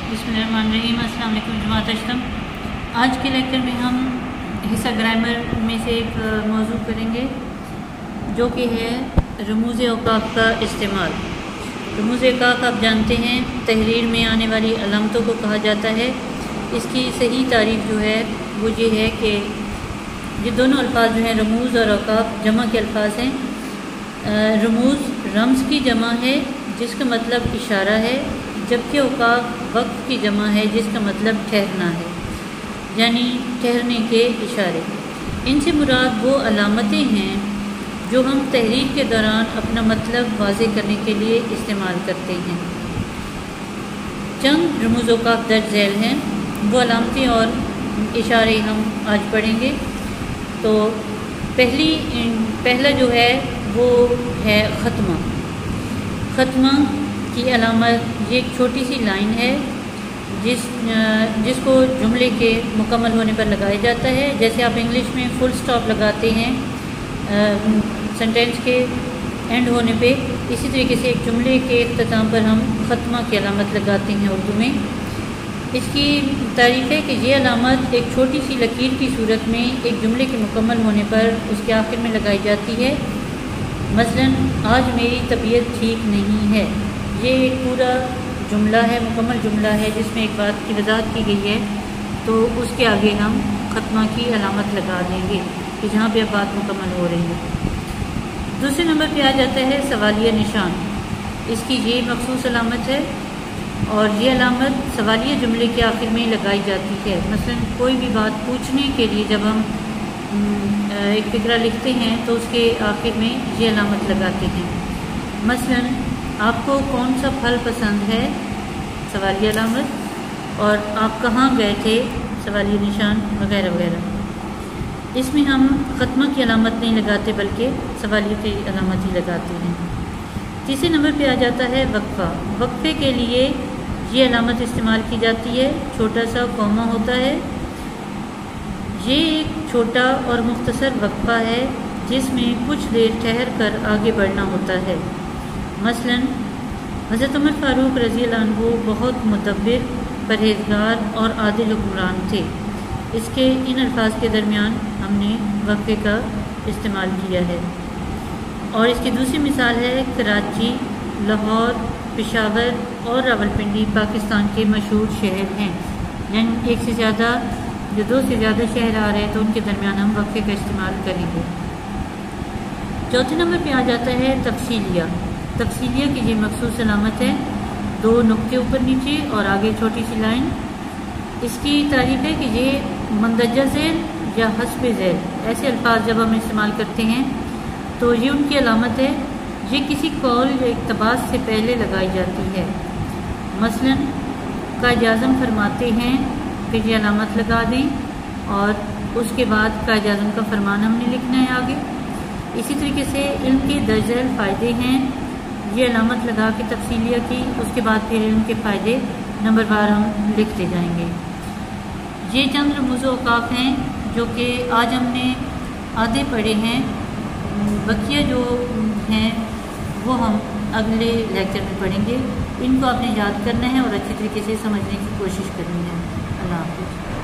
बिस्मिल्लाहिर्रहमानिर्रहीम। अस्सलाम वालेकुम जमात अशतम। आज के लेक्चर में हम हिस्सा ग्रामर में से एक मौजू करेंगे जो कि है रमूज़ औक़ाफ़ का इस्तेमाल। रमूज़ औक़ाफ़ आप जानते हैं तहरीर में आने वाली अलामतों को कहा जाता है। इसकी सही तारीफ़ जो है वो ये है कि ये दोनों अल्फाज जो हैं रमूज़ और औक़ाफ़ जमा के अल्फाज हैं। रमूज़ रम्ज़ की जमा है जिसका मतलब इशारा है, जबकि औक़ाफ़ वक्त की जमा है जिसका मतलब ठहरना है, यानी ठहरने के इशारे। इनसे मुराद वो अलामतें हैं जो हम तहरीर के दौरान अपना मतलब वाज़ेह करने के लिए इस्तेमाल करते हैं। चंद रमूज़ औक़ाफ़ दर्ज झैल हैं, वो अलामतें और इशारे हम आज पढ़ेंगे। तो पहला जो है वो है ख़त्मा। ख़त्मा की अलामत ये एक छोटी सी लाइन है जिसको जुमले के मुकम्मल होने पर लगाया जाता है। जैसे आप इंग्लिश में फुल स्टॉप लगाते हैं सेंटेंस के एंड होने पे, इसी तरीके से एक जुमले के इख्तिताम पर हम ख़त्मा की अलामत लगाते हैं उर्दू में। इसकी तारीफ़ है कि ये अलामत एक छोटी सी लकीर की सूरत में एक जुमले के मुकम्मल होने पर उसके आखिर में लगाई जाती है। मसलन आज मेरी तबीयत ठीक नहीं है, ये एक पूरा जुमला है, मुकम्मल जुमला है जिसमें एक बात की वजाहत की गई है, तो उसके आगे हम ख़त्मा की अलामत लगा देंगे कि जहाँ पे अब बात मुकम्मल हो रही है। दूसरे नंबर पे आ जाता है सवालिया निशान। इसकी ये मखसूस अलामत है और ये अलामत सवालिया जुमले के आखिर में लगाई जाती है। मसलन कोई भी बात पूछने के लिए जब हम एक फ़िक्रा लिखते हैं तो उसके आखिर में ये अलामत लगाते हैं। मसलन आपको कौन सा फल पसंद है, सवालिया अलामत, और आप कहाँ गए थे, सवालिया निशान, वगैरह वगैरह। इसमें हम ख़त्मा की अलामत नहीं लगाते बल्कि सवालिया की अलामत ही लगाते हैं। तीसरे नंबर पे आ जाता है वक्फ़ा। वक्फ़े के लिए ये अलामत इस्तेमाल की जाती है, छोटा सा कॉमा होता है। ये एक छोटा और मुख्तसर वक्फ़ा है जिसमें कुछ देर ठहर कर आगे बढ़ना होता है। मसलन हज़रत उमर फ़ारूक रज़ी अल्लाह अन्हु बहुत मुतब्बिर, परहेज़गार और आदिल हुक्मरान थे। इसके इन अल्फाज के दरमियान हमने वक्फ़े का इस्तेमाल किया है। और इसकी दूसरी मिसाल है कराची, लाहौर, पेशावर और रावलपिंडी पाकिस्तान के मशहूर शहर हैं। यानी एक से ज़्यादा जो दो से ज़्यादा शहर आ रहे हैं तो उनके दरमियान हम वक्फ़े का इस्तेमाल करेंगे। चौथे नंबर पे आ जाता है तफसीलिया। तफसीलिया की ये मखसूस अलामत है, दो नुक्ते ऊपर नीचे और आगे छोटी सी लाइन। इसकी तारीफ़ है कि ये मंदरजा ज़ैल या हस्ब ज़ैल ऐसे अल्फाज जब हम इस्तेमाल करते हैं तो ये उनकी अलामत है। ये किसी कौल या इक़्तिबास से पहले लगाई जाती है। मसलन कायद-ए-आज़म फरमाते हैं कि ये अलामत लगा दें और उसके बाद कायद-ए-आज़म का फरमान हमने लिखना है आगे। इसी तरीके से इल्म के दर्ज फ़ायदे हैं, ये अलामत लगा के तफसीलिया की, उसके बाद फिर इल्म के फ़ायदे नंबरवार हम लिखते जाएंगे। ये चंद रमूज़ औक़ाफ़ हैं जो कि आज हमने आधे पढ़े हैं। बकिया जो हैं वो हम अगले लेक्चर में पढ़ेंगे। इनको आपने याद करना है और अच्छी तरीके से समझने की कोशिश करनी है। अल्लाह हाफ़िज़।